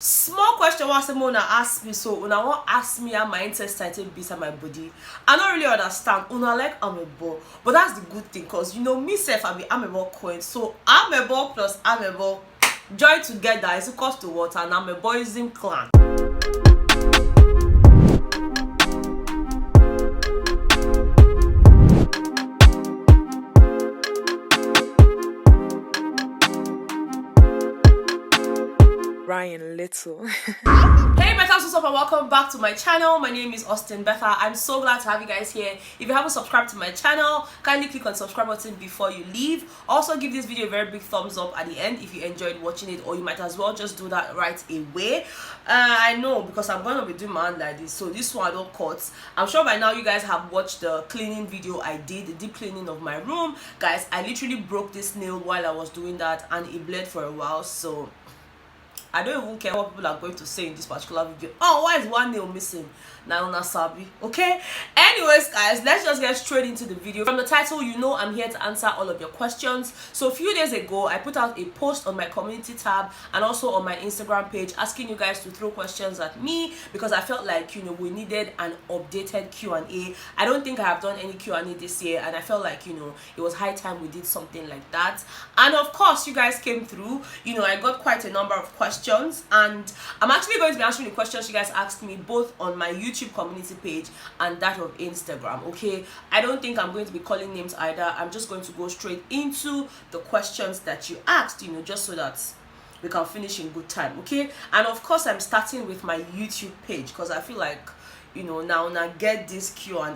Small question what someone ask me, so una want ask me how my intestine take beside my body. I don't really understand. Una like amebo, but that's the good thing, cause me self I be amebo coin. So amebo plus amebo join together is equals to what? An ameboism clan. Ryan Little. Hey Betha, what's up and welcome back to my channel. My name is Betha. I'm so glad to have you guys here. If you haven't subscribed to my channel, kindly click on the subscribe button before you leave. Also give this video a very big thumbs up at the end if you enjoyed watching it, or you might as well just do that right away. I know, because I'm going to be doing my hand like this, so this one I don't cut. I'm sure by now you guys have watched the cleaning video I did, the deep cleaning of my room. Guys, I literally broke this nail while I was doing that and it bled for a while, so I don't even care what people are going to say in this particular video. Oh, why is one nail missing? Now una sabi. Okay, anyways guys, let's just get straight into the video. From the title, I'm here to answer all of your questions. So a few days ago I put out a post on my community tab and also on my Instagram page asking you guys to throw questions at me, because I felt like we needed an updated Q&A. I don't think I have done any Q&A this year, and I felt like it was high time we did something like that. And of course you guys came through. I got quite a number of questions, and I'm actually going to be answering the questions you guys asked me both on my YouTube community page and that of Instagram. Okay, I don't think I'm going to be calling names either. I'm just going to go straight into the questions that you asked, just so that we can finish in good time. Okay, and of course I'm starting with my YouTube page, because I feel like now get this Q&A.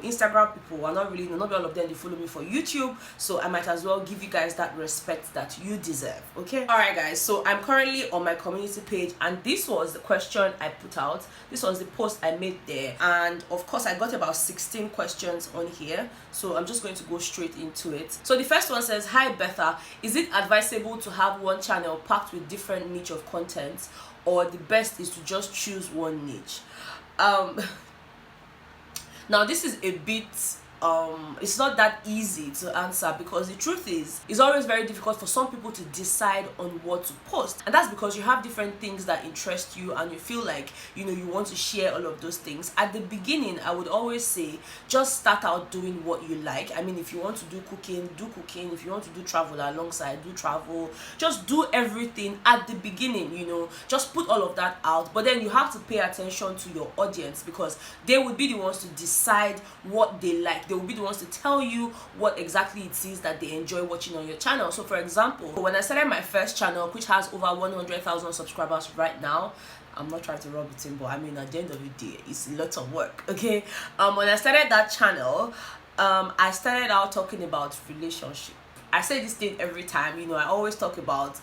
Instagram people are not really, not all of them they follow me for YouTube, so I might as well give you guys that respect that you deserve. Okay, all right guys, so I'm currently on my community page, and this was the question I put out. This was the post I made there, and of course I got about 16 questions on here, so I'm just going to go straight into it. So the first one says, hi Betha, is it advisable to have one channel packed with different niche of content, or the best is to just choose one niche? Now this is a bit it's not that easy to answer, because the truth is it's always very difficult for some people to decide on what to post, and that's because you have different things that interest you and you feel like you want to share all of those things. At the beginning I would always say just start out doing what you like. I mean, if you want to do cooking, do cooking. If you want to do travel alongside, do travel. Just do everything at the beginning, just put all of that out. But then you have to pay attention to your audience, because they would be the ones to decide what they like. They will be the ones to tell you what exactly it is that they enjoy watching on your channel. So for example, when I started my first channel, which has over 100,000 subscribers right now, I'm not trying to rub it in, but I mean, at the end of the day, it's a lot of work. Okay, when I started that channel, I started out talking about relationship. I say this thing every time, I always talk about,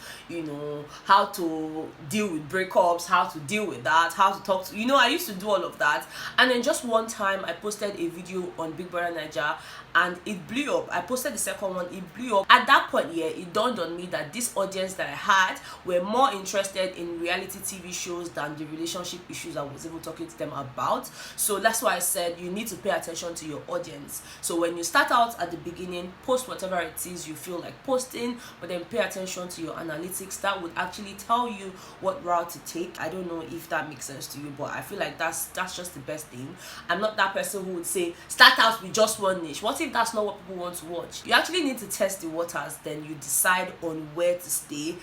how to deal with breakups, how to deal with that, how to talk to, I used to do all of that. And then just one time I posted a video on Big Brother Nigeria and it blew up. I posted the second one, it blew up. At that point, yeah, it dawned on me that this audience that I had were more interested in reality TV shows than the relationship issues I was even talking to them about. So that's why I said you need to pay attention to your audience. So when you start out at the beginning, post whatever it is you feel like posting, but then pay attention to your analytics. That would actually tell you what route to take. I don't know if that makes sense to you, but I feel like that's just the best thing. I'm not that person who would say start out with just one niche. What if that's not what people want to watch? You actually need to test the waters, then you decide on where to stay,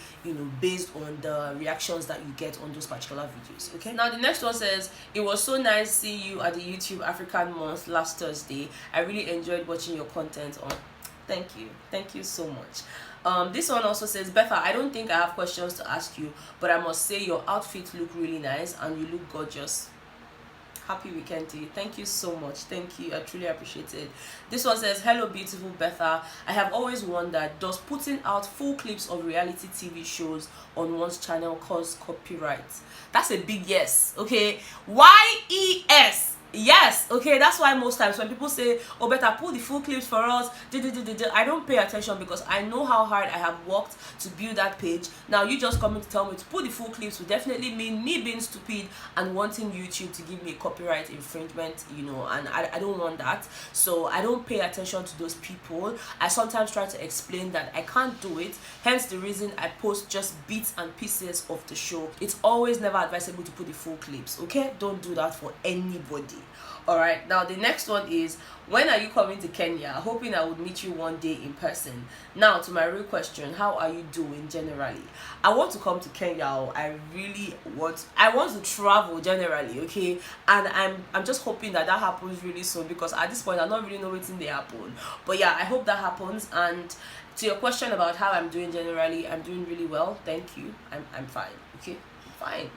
based on the reactions that you get on those particular videos. Okay, now the next one says, it was so nice seeing you at the YouTube African Month last Thursday. I really enjoyed watching your content on. Thank you so much. This one also says, Betha, I don't think I have questions to ask you, but I must say your outfit look really nice and you look gorgeous. Happy weekend to you. Thank you so much. Thank you. I truly appreciate it. This one says, hello beautiful Betha, I have always wondered, does putting out full clips of reality TV shows on one's channel cause copyright? That's a big yes. Okay, YES. Yes, okay, that's why most times when people say, oh, better pull the full clips for us, I don't pay attention because I know how hard I have worked to build that page. Now you just coming to tell me to pull the full clips would definitely mean me being stupid and wanting YouTube to give me a copyright infringement, and I don't want that. So I don't pay attention to those people. I sometimes try to explain that I can't do it, hence the reason I post just bits and pieces of the show. It's always never advisable to put the full clips, okay? Don't do that for anybody. All right, now the next one is, when are you coming to Kenya? Hoping I would meet you one day in person. Now to my real question, how are you doing generally? I want to come to Kenya. I want to travel generally, okay? And I'm just hoping that happens really soon, because at this point I don't really know what's in the happen. But yeah, I hope that happens. And to your question about how I'm doing generally, I'm doing really well, thank you. I'm fine, okay? I'm fine.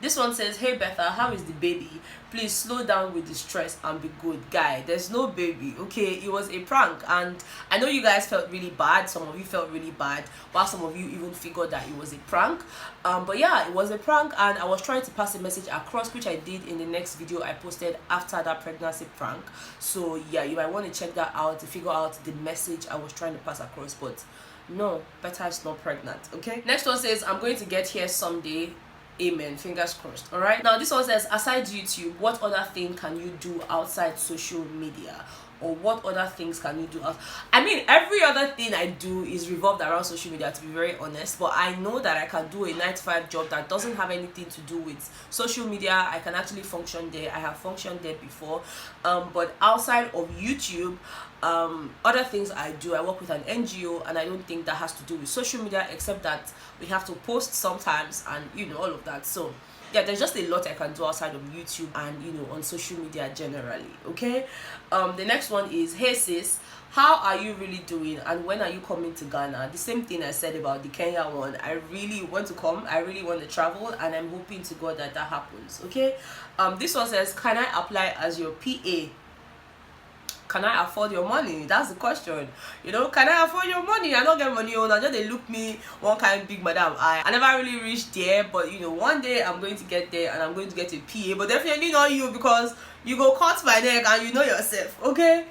This one says, hey Betha, how is the baby? Please slow down with the stress and be good. Guy, there's no baby, okay? It was a prank, and I know you guys felt really bad. Some of you felt really bad, while some of you even figured that it was a prank. But yeah, it was a prank, and I was trying to pass a message across, which I did in the next video I posted after that pregnancy prank. So yeah, you might want to check that out to figure out the message I was trying to pass across. But no, Betha is not pregnant, okay? Next one says, I'm going to get here someday. Amen, fingers crossed. All right, now this one says, aside YouTube, what other thing can you do outside social media? Or what other things can you do? I mean, every other thing I do is revolved around social media, to be very honest. But I know that I can do a 9-to-5 job that doesn't have anything to do with social media. I can actually function there. I have functioned there before. But outside of YouTube, other things I do, I work with an NGO, and I don't think that has to do with social media, except that we have to post sometimes, and all of that. So yeah, there's just a lot I can do outside of YouTube and on social media generally, okay? The next one is, hey sis, how are you really doing, and when are you coming to Ghana? The same thing I said about the Kenya one. I really want to come, I really want to travel, and I'm hoping to God that happens, okay? This one says, can I apply as your PA? Can I afford your money? That's the question. Can I afford your money? I don't get money on. I just they look me one kind big madam. I never really reached there, but one day I'm going to get there, and I'm going to get a PA, but definitely not you, because you go cut my neck and you know yourself, okay?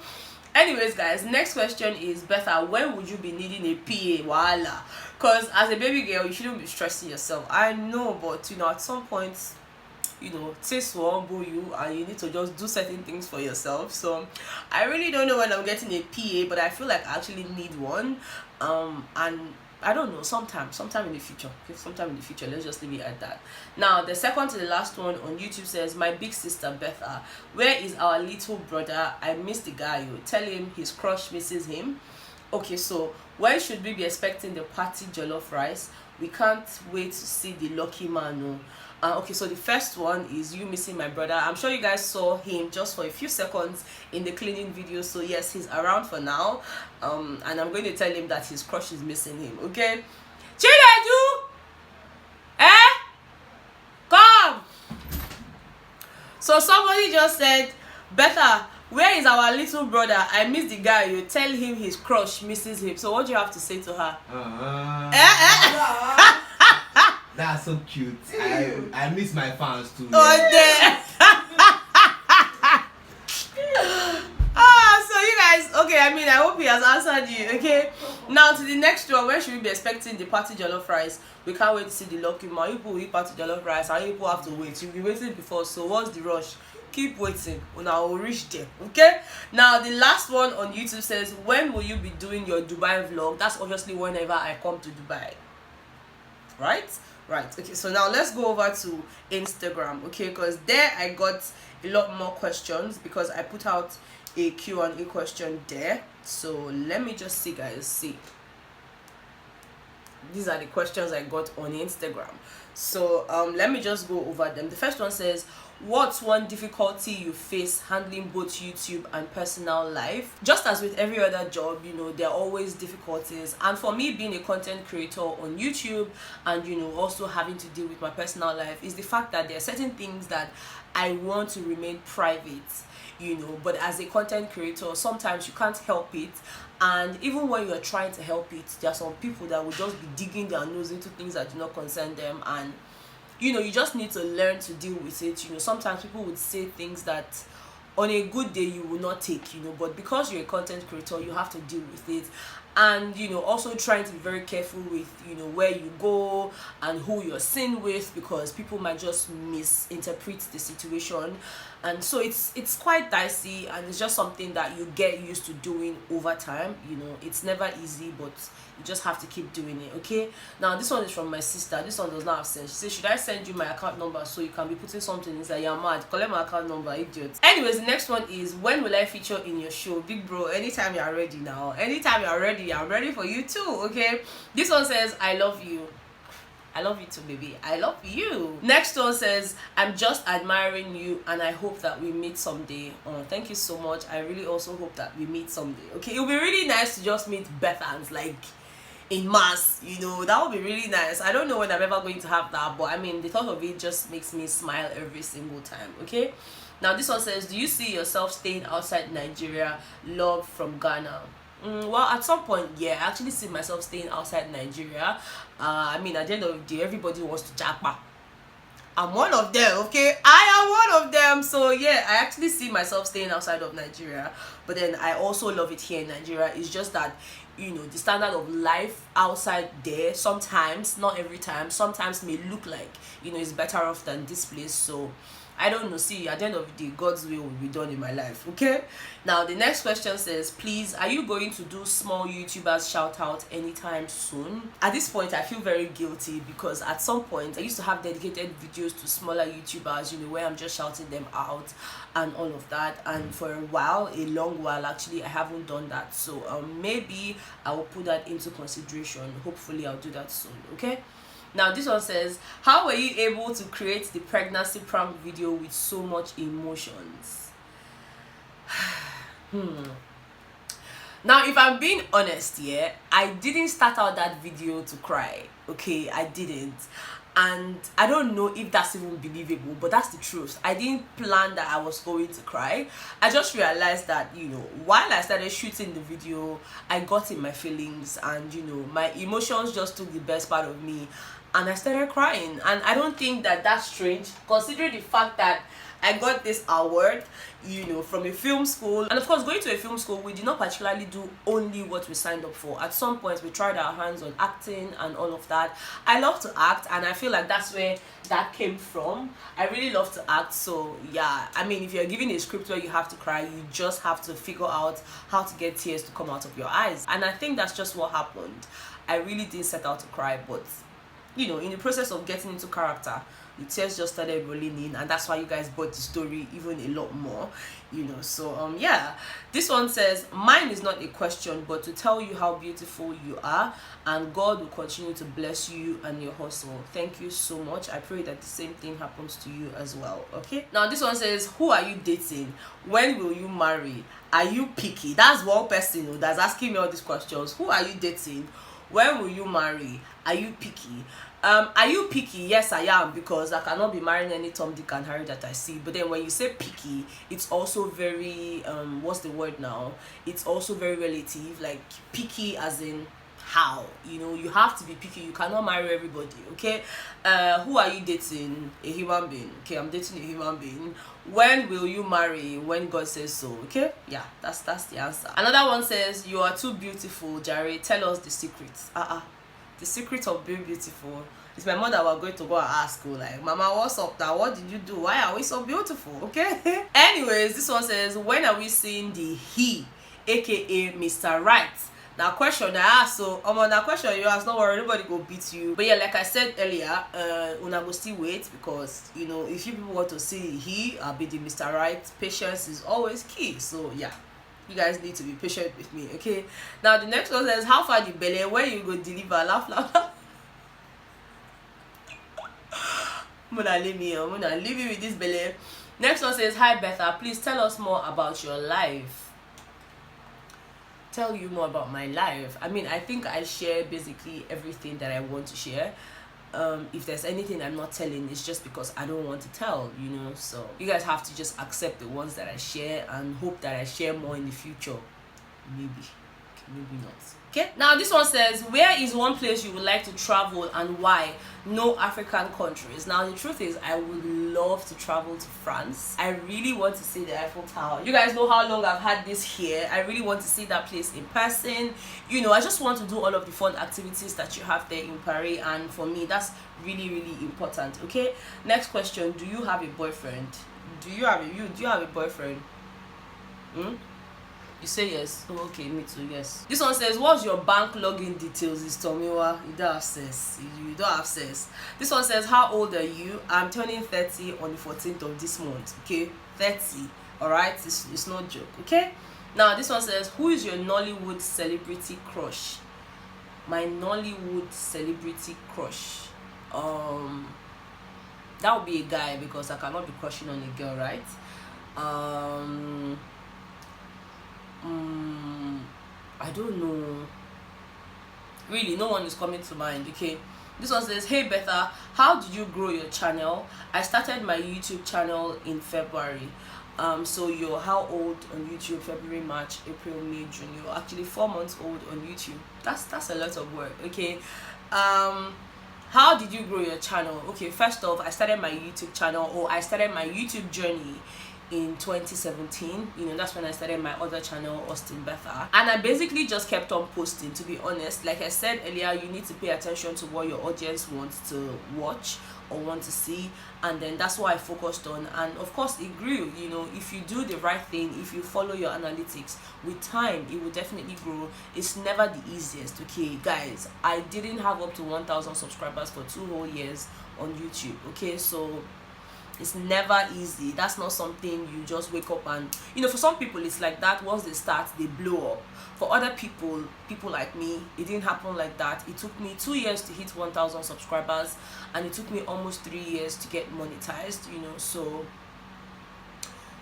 Anyways, guys, next question is, Betha, when would you be needing a PA? Voila. Because as a baby girl, you shouldn't be stressing yourself. I know, but at some point, taste will humble you, and you need to just do certain things for yourself. So I really don't know when I'm getting a PA, but I feel like I actually need one. And I don't know, sometime in the future. Okay, sometime in the future, let's just leave it at that. Now the second to the last one on YouTube says, my big sister Betha, where is our little brother? I miss the guy. You tell him his crush misses him. Okay, so when should we be expecting the party jollof rice? We can't wait to see the lucky man. Okay, so the first one is you missing my brother. I'm sure you guys saw him just for a few seconds in the cleaning video. So yes, he's around for now. And I'm going to tell him that his crush is missing him. Okay, Chinedu, come. So somebody just said, Betha, where is our little brother? I miss the guy. You tell him his crush misses him. So what do you have to say to her? That's so cute. I miss my fans too. Oh, there. So you guys, okay, I hope he has answered you, okay? Now to the next one, when should we be expecting the party jollof rice? We can't wait to see the lucky man. You people eat party jollof rice, and you people have to wait. You've been waiting before, so what's the rush? Keep waiting, and I will reach there, okay? Now the last one on YouTube says, when will you be doing your Dubai vlog? That's obviously whenever I come to Dubai, right? Okay, so now let's go over to Instagram, okay? Because there I got a lot more questions, because I put out a Q&A question there. So let me just see, guys. See, these are the questions I got on Instagram. So let me just go over them. The first one says, what's one difficulty you face handling both YouTube and personal life? Just as with every other job, there are always difficulties. And for me, being a content creator on YouTube and also having to deal with my personal life, is the fact that there are certain things that I want to remain private, but as a content creator, sometimes you can't help it. And even when you're trying to help it, there are some people that will just be digging their nose into things that do not concern them, and you just need to learn to deal with it. Sometimes people would say things that on a good day you will not take, but because you're a content creator, you have to deal with it. And also trying to be very careful with where you go and who you're seen with, because people might just misinterpret the situation. And so it's quite dicey, and it's just something that you get used to doing over time. It's never easy, but you just have to keep doing it. Okay, now this one is from my sister. This one does not have sense. She says, should I send you my account number so you can be putting something inside? You're mad. Collect my account number, idiot. Anyways, the next one is, when will I feature in your show? Big bro, anytime you're ready. Now anytime you're ready, I'm ready for you too. Okay, this one says, I love you. I love you too, baby. I love you. Next one says, I'm just admiring you and I hope that we meet someday. Oh, thank you so much. I really also hope that we meet someday. Okay, it would be really nice to just meet Bethans, like in mass. That would be really nice. I don't know when I'm ever going to have that, but I mean, the thought of it just makes me smile every single time. Okay, now this one says, do you see yourself staying outside Nigeria? Love from Ghana. Well, at some point, yeah, I actually see myself staying outside Nigeria. I mean, at the end of the day, everybody wants to jackpot. I'm one of them, okay? I am one of them. So yeah, I actually see myself staying outside of Nigeria. But then I also love it here in Nigeria. It's just that, the standard of life outside there, sometimes, not every time, sometimes may look like, it's better off than this place. So I don't know. See, at the end of the day, God's will be done in my life. Okay. Now the next question says, please, are you going to do small YouTubers shout out anytime soon? At this point, I feel very guilty, because at some point I used to have dedicated videos to smaller YouTubers, where I'm just shouting them out and all of that. And for a long while actually, I haven't done that. So maybe I will put that into consideration. Hopefully I'll do that soon. Okay. Now this one says, how were you able to create the pregnancy prank video with so much emotions? Now, if I'm being honest, yeah, I didn't start out that video to cry. Okay, I didn't. And I don't know if that's even believable, but that's the truth. I didn't plan that I was going to cry. I just realized that, while I started shooting the video, I got in my feelings, and my emotions just took the best part of me, and I started crying. And I don't think that that's strange, considering the fact that I got this award, from a film school. And of course, going to a film school, we did not particularly do only what we signed up for. At some point, we tried our hands on acting and all of that. I love to act, and I feel like that's where that came from. I really love to act. So yeah, I mean, if you're given a script where you have to cry, you just have to figure out how to get tears to come out of your eyes. And I think that's just what happened. I really didn't set out to cry, but in the process of getting into character, the tears just started rolling in, and that's why you guys bought the story even a lot more. So yeah, this one says, mine is not a question but to tell you how beautiful you are, and God will continue to bless you and your hustle. Thank you so much. I pray that the same thing happens to you as well. Okay, now this one says, who are you dating? When will you marry? Are you picky? That's one person that's asking me all these questions. Who are you dating? When will you marry? Are you picky? Are you picky? Yes, I am, because I cannot be marrying any Tom, Dick and Harry that I see. But then when you say picky, it's also very what's the word now? It's also very relative. Like, picky as in how? You have to be picky. You cannot marry everybody. Okay. Who are you dating? A human being. Okay, I'm dating a human being. When will you marry? When God says so. Okay, yeah, that's the answer. Another one says, you are too beautiful, Jare. Tell us the secrets. The secret of being beautiful. It's my mother we're going to go and ask, like, Mama, what's up now? What did you do? Why are we so beautiful? Okay. Anyways, this one says, when are we seeing the he, aka Mr. Right? Now, question I asked, so now question you ask, don't worry, nobody go beat you. But yeah, like I said earlier, una go still wait, because if you people want to see he, I'll be the Mr. Right. Patience is always key. So yeah, you guys need to be patient with me. Okay, now the next one says, how far the belly? Where you go deliver? Laugh. Muna leave you with this belly. Next one says, hi Betha, please tell us more about your life. Tell you more about my life. I mean, I think I share basically everything that I want to share. If there's anything I'm not telling, it's just because I don't want to tell, so you guys have to just accept the ones that I share and hope that I share more in the future. Maybe not. Okay, now this one says, where is one place you would like to travel and why? No African countries. Now the truth is, I would love to travel to France. I really want to see the Eiffel Tower. You guys know how long I've had this here. I really want to see that place in person. You know, I just want to do all of the fun activities that you have there in Paris, and for me that's really important. Okay, next question, do you have a boyfriend? Do you have a boyfriend? You say yes. Oh, okay, me too, yes. This one says, what's your bank login details? Is Tomiwa. You don't have access. You don't have access. This one says, how old are you? I'm turning 30 on the 14th of this month. Okay, 30. Alright, it's no joke. Okay, now this one says, who is your Nollywood celebrity crush? My Nollywood celebrity crush. That would be a guy, because I cannot be crushing on a girl, right? I don't know. Really, no one is coming to mind. Okay, this one says, hey Betha, how did you grow your channel? I started my YouTube channel in February. So you're how old on YouTube? February, March, April, May, June. You're actually 4 months old on YouTube. That's a lot of work. Okay, how did you grow your channel? Okay, first off, I started my YouTube channel, or I started my YouTube journey in 2017. You know, that's when I started my other channel, Austin Betha, and I basically just kept on posting. To be honest, like I said earlier, you need to pay attention to what your audience wants to watch or want to see, and then that's what I focused on, and of course it grew. You know, if you do the right thing, if you follow your analytics, with time it will definitely grow. It's never the easiest. Okay guys, I didn't have up to 1,000 subscribers for 2 whole years on YouTube. Okay, so it's never easy. That's not something you just wake up and, you know, for some people it's like that. Once they start, they blow up. For other people like me, it didn't happen like that. It took me 2 years to hit 1,000 subscribers, and it took me almost 3 years to get monetized, you know. So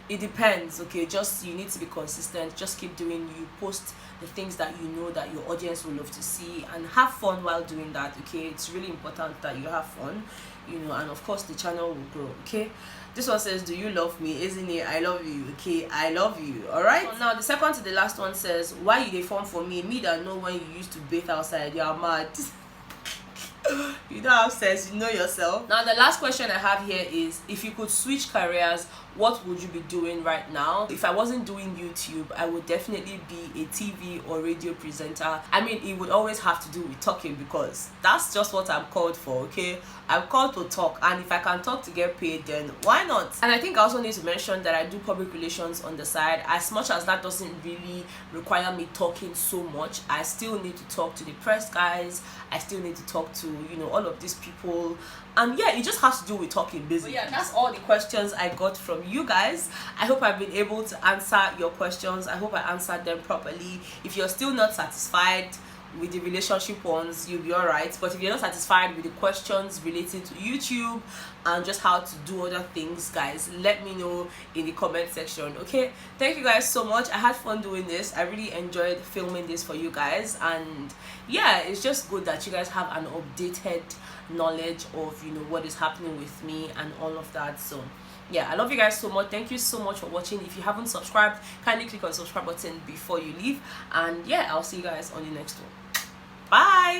it depends. Okay, just you need to be consistent. Just keep doing, you post the things that you know that your audience will love to see, and have fun while doing that. Okay, it's really important that you have fun, you know, and of course the channel will grow. Okay, this one says, do you love me? Isn't it? I love you. Okay, I love you. All right, so now the second to the last one says, why you dey form for me that know when you used to bathe outside? You are mad. You don't have sense, you know yourself. Now the last question I have here is, if you could switch careers, what would you be doing right now? If I wasn't doing YouTube, I would definitely be a TV or radio presenter. I mean, it would always have to do with talking, because that's just what I'm called for. Okay, I'm called to talk, and if I can talk to get paid, then why not? And I think I also need to mention that I do public relations on the side. As much as that doesn't really require me talking so much, I still need to talk to the press guys. I still need to talk to, you know, all of these people, and yeah, it just has to do with talking basically. But yeah, that's all the questions I got from you guys. I hope I've been able to answer your questions. I hope I answered them properly. If you're still not satisfied with the relationship ones, you'll be all right. But if you're not satisfied with the questions related to YouTube and just how to do other things, guys, let me know in the comment section. Okay, thank you guys so much. I had fun doing this. I really enjoyed filming this for you guys, and yeah, it's just good that you guys have an updated knowledge of, you know, what is happening with me and all of that. So yeah, I love you guys so much. Thank you so much for watching. If you haven't subscribed, kindly click on the subscribe button before you leave, and yeah, I'll see you guys on the next one. Bye.